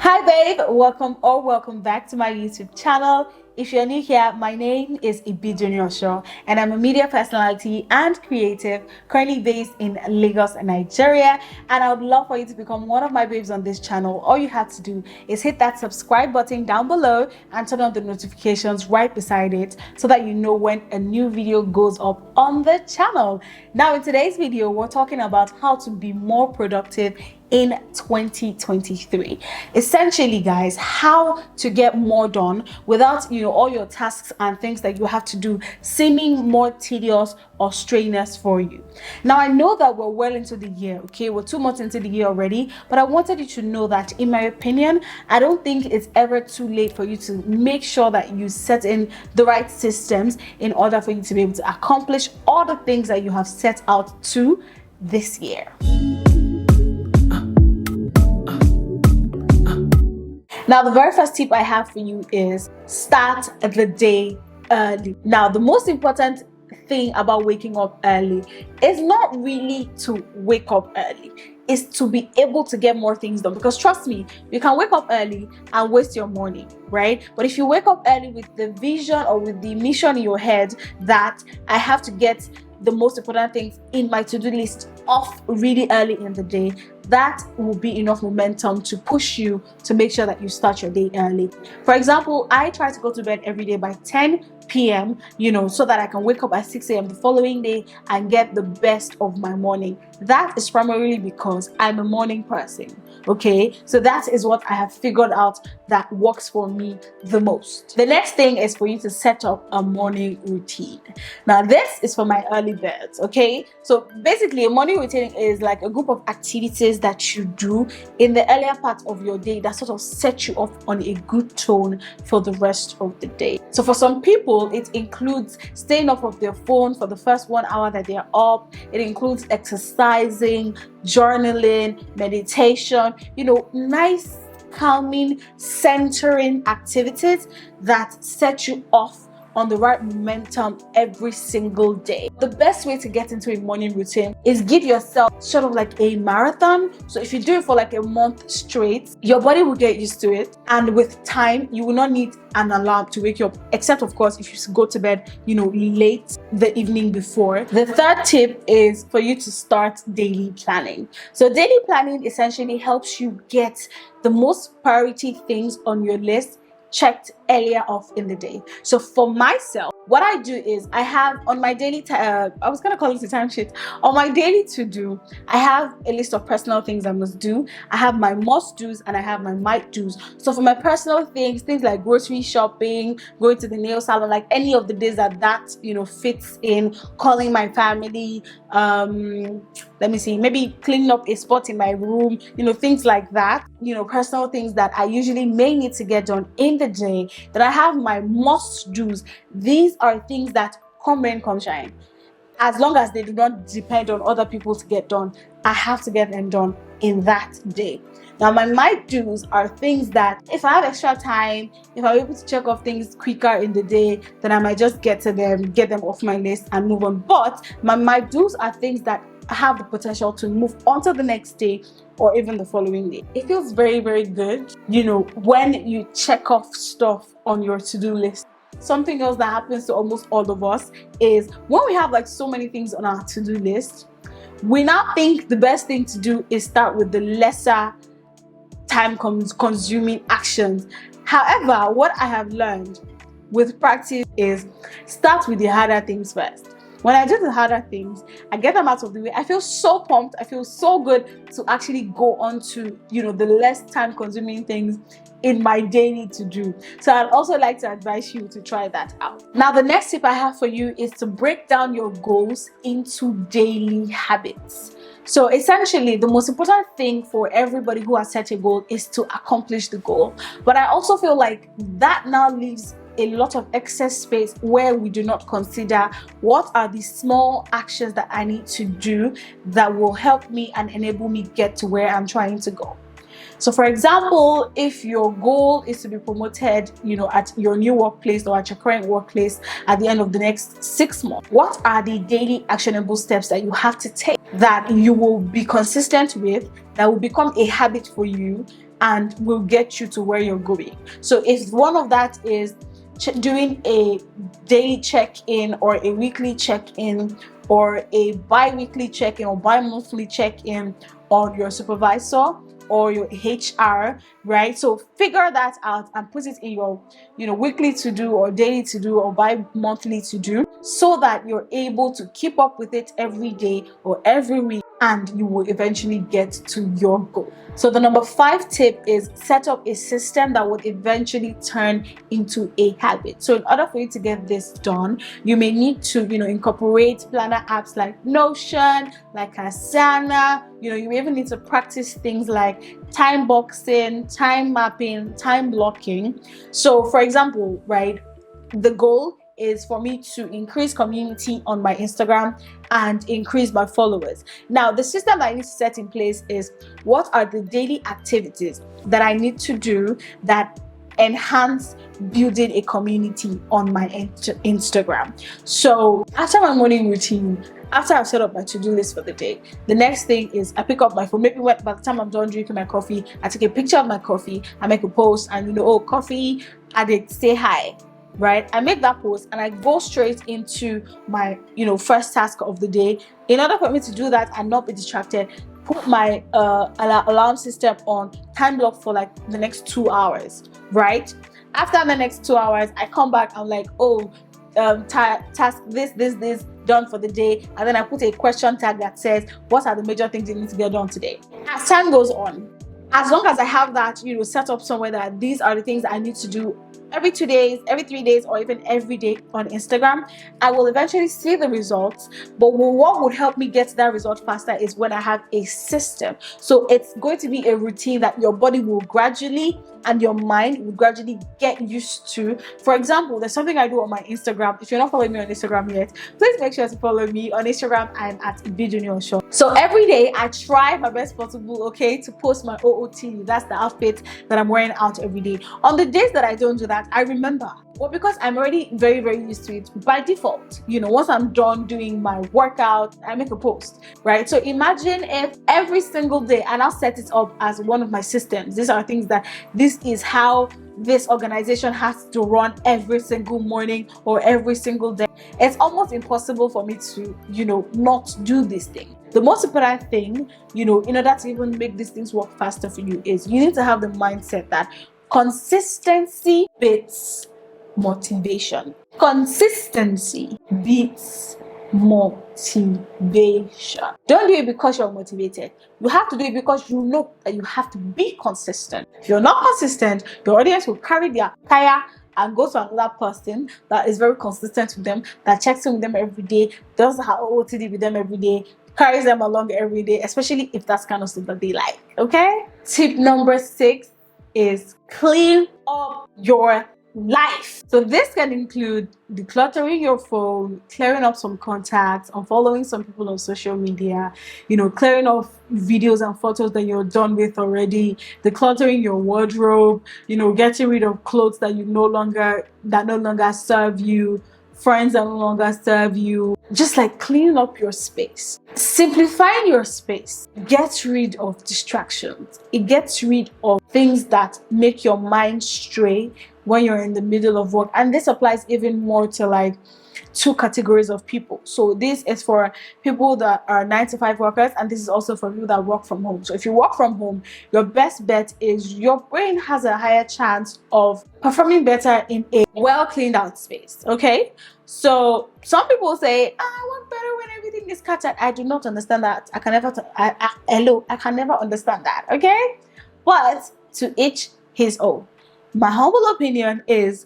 Hi babe, welcome back to my YouTube channel. If you're new here, my name is Ibidunni Osho and I'm a media personality and creative currently based in Lagos, Nigeria, and I would love for you to become one of my babes on this channel. All you have to do is hit that subscribe button down below and turn on the notifications right beside it so that you know when a new video goes up on the channel. Now in today's video, we're talking about how to be more productive in 2023. Essentially, guys, how to get more done without all your tasks and things that you have to do seeming more tedious or strenuous for you. Now I know that we're well into the year, okay, we're 2 months into the year already, but I wanted you to know that in my opinion, I don't think it's ever too late for you to make sure that you set in the right systems in order for you to be able to accomplish all the things that you have set out to this year. Now, the very first tip I have for you is start the day early. Now, the most important thing about waking up early is not really to wake up early. Is to be able to get more things done, because trust me, you can wake up early and waste your morning, right? But if you wake up early with the vision or with the mission in your head that I have to get the most important things in my to-do list off really early in the day, that will be enough momentum to push you to make sure that you start your day early. For example, I try to go to bed every day by 10 p.m. So that I can wake up at 6 a.m. the following day and get the best of my morning. That is primarily because I'm a morning person, okay? So that is what I have figured out that works for me the most. The next thing is for you to set up a morning routine. Now this is for my early birds, okay? So basically a morning routine is like a group of activities that you do in the earlier part of your day that sort of set you off on a good tone for the rest of the day. So for some people, it includes staying off of their phone for the first 1 hour that they're up. It includes exercising, journaling, meditation, nice, calming, centering activities that set you off on the right momentum every single day. The best way to get into a morning routine is give yourself sort of like a marathon. So if you do it for like a month straight, your body will get used to it, and with time you will not need an alarm to wake you up, except of course if you go to bed late the evening before. The third tip is for you to start daily planning. So daily planning essentially helps you get the most priority things on your list checked earlier off in the day. So for myself, what I do is I have on my daily I was gonna call it a time sheet. On my daily to-do, I have a list of personal things I must do. I have my must-dos and I have my might-dos. So for my personal things like grocery shopping, going to the nail salon, like any of the days that fits in, calling my family, let me see, maybe cleaning up a spot in my room, things like that, personal things that I usually may need to get done in the day, that I have my must-dos. These are things that come rain, come shine. As long as they do not depend on other people to get done, I have to get them done in that day. Now my might-dos are things that if I have extra time, if I'm able to check off things quicker in the day, then I might just get them off my list and move on. But my might-dos are things that have the potential to move on to the next day or even the following day. It feels very, very good, when you check off stuff on your to-do list. Something else that happens to almost all of us is when we have like so many things on our to-do list, we now think the best thing to do is start with the lesser time consuming actions. However, what I have learned with practice is start with the harder things first. When I do the harder things, I get them out of the way, I feel so pumped, I feel so good to actually go on to the less time consuming things in my daily to do. So I'd also like to advise you to try that out. Now the next tip I have for you is to break down your goals into daily habits. So essentially, the most important thing for everybody who has set a goal is to accomplish the goal. But I also feel like that now leaves a lot of excess space where we do not consider what are the small actions that I need to do that will help me and enable me get to where I'm trying to go. So for example, if your goal is to be promoted, at your new workplace or at your current workplace at the end of the next 6 months, what are the daily actionable steps that you have to take that you will be consistent with, that will become a habit for you, and will get you to where you're going. So if one of that is doing a daily check-in or a weekly check-in or a bi-weekly check-in or bi-monthly check-in on your supervisor or your HR, right? So figure that out and put it in your, weekly to do or daily to do or bi-monthly to do, so that you're able to keep up with it every day or every week, and you will eventually get to your goal. So the number 5 tip is set up a system that would eventually turn into a habit. So in order for you to get this done, you may need to, incorporate planner apps like Notion, like Asana. You may even need to practice things like time boxing, time mapping, time blocking. So for example, right, the goal is for me to increase community on my Instagram and increase my followers. Now, the system that I need to set in place is, what are the daily activities that I need to do that enhance building a community on my Instagram? So after my morning routine, after I've set up my to-do list for the day, the next thing is I pick up my phone. Maybe by the time I'm done drinking my coffee, I take a picture of my coffee, I make a post, and coffee addict, say hi. Right, I make that post and I go straight into my first task of the day. In order for me to do that and not be distracted, put my alarm system on time block for like the next 2 hours. Right, after the next 2 hours, I come back, I'm like, task this done for the day, and then I put a question tag that says, what are the major things you need to get done today? As time goes on, as long as I have that set up somewhere that these are the things I need to do every 2 days, every 3 days, or even every day on Instagram, I will eventually see the results. But what would help me get to that result faster is when I have a system. So it's going to be a routine that your body will gradually and your mind will gradually get used to. For example, there's something I do on my Instagram. If you're not following me on Instagram yet, please make sure to follow me on Instagram. I'm at Ibidunni Osho. So every day I try my best possible, to post my OOTD. That's the outfit that I'm wearing out every day. On the days that I don't do that, I remember. Well, because I'm already very, very used to it by default. Once I'm done doing my workout, I make a post, right? So imagine if every single day, and I'll set it up as one of my systems. These are things that this is how this organization has to run every single morning or every single day. It's almost impossible for me to, not do this thing. The most important thing, in order to even make these things work faster for you, is you need to have the mindset that consistency beats motivation. Consistency beats motivation. Don't do it because you're motivated. You have to do it because you know that you have to be consistent. If you're not consistent, your audience will carry their tire and go to another person that is very consistent with them, that checks in with them every day, does her OOTD with them every day, carries them along every day, especially if that's kind of stuff that they like. Okay? Tip number 6 is clean up your life. So this can include decluttering your phone, clearing up some contacts, unfollowing some people on social media, clearing off videos and photos that you're done with already, decluttering your wardrobe, getting rid of clothes that no longer serve you, friends that no longer serve you. Just like cleaning up your space, simplifying your space, gets rid of distractions. It gets rid of things that make your mind stray when you're in the middle of work. And this applies even more to like 2 categories of people. So this is for people that are 9-to-5 workers, and this is also for people that work from home. So if you work from home, your best bet is your brain has a higher chance of performing better in a well cleaned out space. Okay, so some people say, I work better when everything is scattered. I do not understand that. I can never understand that. Okay, but to each his own. My humble opinion is,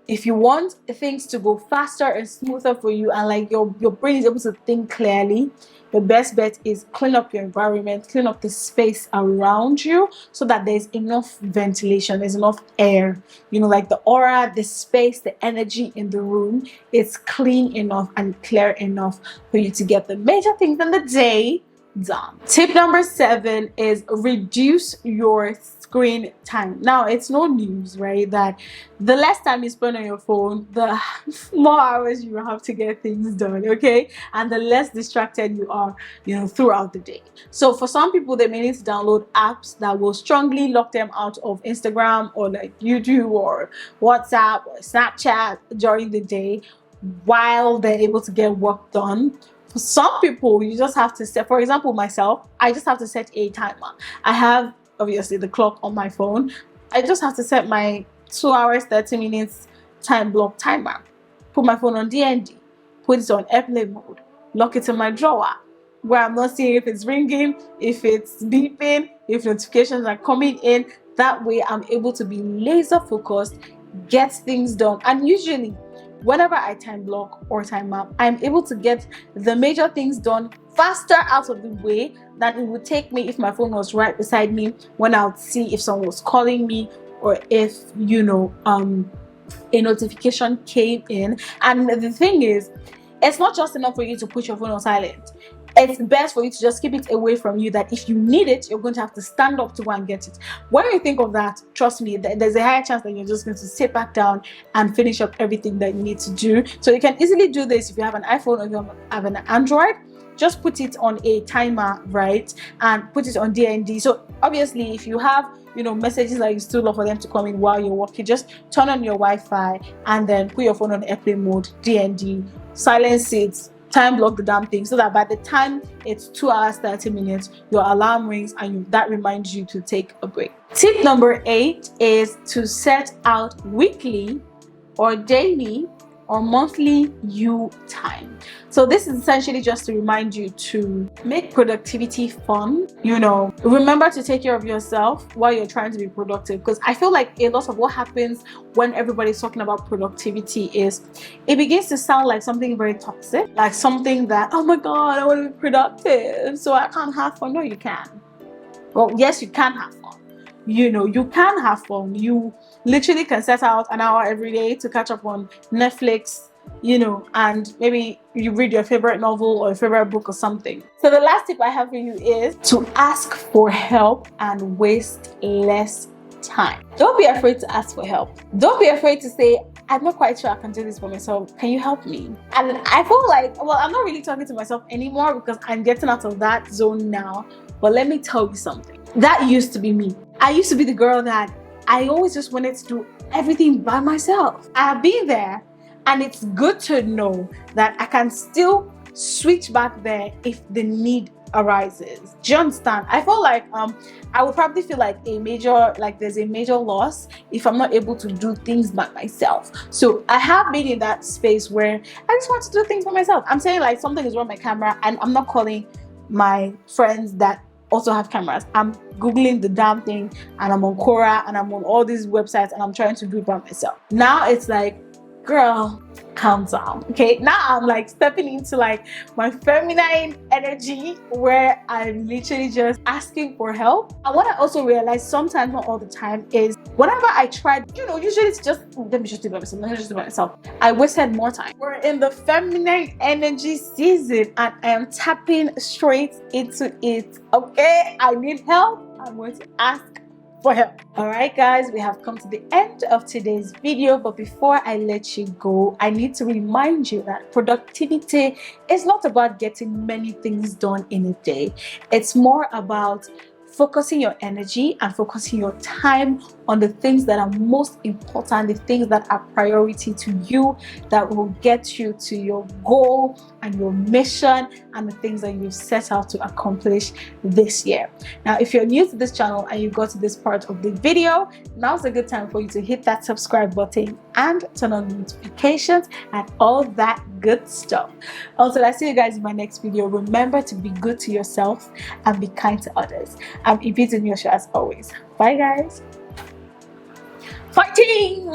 if you want things to go faster and smoother for you, and like your brain is able to think clearly, the best bet is clean up your environment, clean up the space around you, so that there's enough ventilation, there's enough air, like the aura, the space, the energy in the room is clean enough and clear enough for you to get the major things in the day done. Tip number 7 is reduce your screen time. Now, it's no news, right, that the less time you spend on your phone, the more hours you have to get things done, okay, and the less distracted you are, throughout the day. So for some people, they may need to download apps that will strongly lock them out of Instagram or like YouTube or WhatsApp or Snapchat during the day while they're able to get work done. For some people, you just have to set, for example, myself, I just have to set a timer. I have obviously the clock on my phone. I just have to set my 2 hours, 30 minutes time block timer. Put my phone on DND, put it on airplane mode, lock it in my drawer where I'm not seeing if it's ringing, if it's beeping, if notifications are coming in. That way I'm able to be laser focused, get things done. And usually whenever I time block or time map, I'm able to get the major things done faster out of the way than it would take me if my phone was right beside me, when I would see if someone was calling me or if a notification came in. And the thing is, it's not just enough for you to put your phone on silent. It's best for you to just keep it away from you, that if you need it, you're going to have to stand up to go and get it. When you think of that, trust me, there's a higher chance that you're just going to sit back down and finish up everything that you need to do. So you can easily do this if you have an iPhone or if you have an Android. Just put it on a timer, right, and put it on DND. So obviously, if you have messages that you still love for them to come in while you're working, just turn on your Wi-Fi and then put your phone on airplane mode, DND, silence it, time block the damn thing, so that by the time it's 2 hours 30 minutes, your alarm rings and that reminds you to take a break. Tip number 8 is to set out weekly or daily or monthly you time. So this is essentially just to remind you to make productivity fun. Remember to take care of yourself while you're trying to be productive, because I feel like a lot of what happens when everybody's talking about productivity is it begins to sound like something very toxic, like something that, oh my god, I want to be productive so I can't have fun. No, you can. Well, yes, you can have fun. You can have fun. You literally can set out an hour every day to catch up on Netflix, and maybe you read your favorite novel or your favorite book or something. So the last tip I have for you is to ask for help and waste less time. Don't be afraid to ask for help. Don't be afraid to say, I'm not quite sure I can do this for myself. Can you help me? And I feel like, I'm not really talking to myself anymore because I'm getting out of that zone now. But let me tell you something. That used to be me. I used to be the girl that I always just wanted to do everything by myself. I've been there, and it's good to know that I can still switch back there if the need arises. Do you understand? I feel like I would probably feel like there's a major loss if I'm not able to do things by myself. So I have been in that space where I just want to do things by myself. I'm saying like something is wrong with my camera, and I'm not calling my friends that also have cameras. I'm googling the damn thing, and I'm on Quora, and I'm on all these websites, and I'm trying to do it by myself. Now it's like, girl, calm down. Okay, now I'm like stepping into like my feminine energy where I'm literally just asking for help. And what I also realized, sometimes, not all the time, is whenever I tried, usually it's just, let me just do it by myself, let me just do it by myself, I wasted more time. We're in the feminine energy season, and I am tapping straight into it. Okay, I need help, I'm going to ask for help. All right, guys, we have come to the end of today's video, but before I let you go, I need to remind you that productivity is not about getting many things done in a day. It's more about focusing your energy and focusing your time on the things that are most important, the things that are priority to you, that will get you to your goal and your mission and the things that you've set out to accomplish this year. Now, if you're new to this channel and you got to this part of the video, now's a good time for you to hit that subscribe button and turn on notifications and all that good stuff. Until I see you guys in my next video, remember to be good to yourself and be kind to others. I'm Ibidunni as always. Bye, guys. Fighting!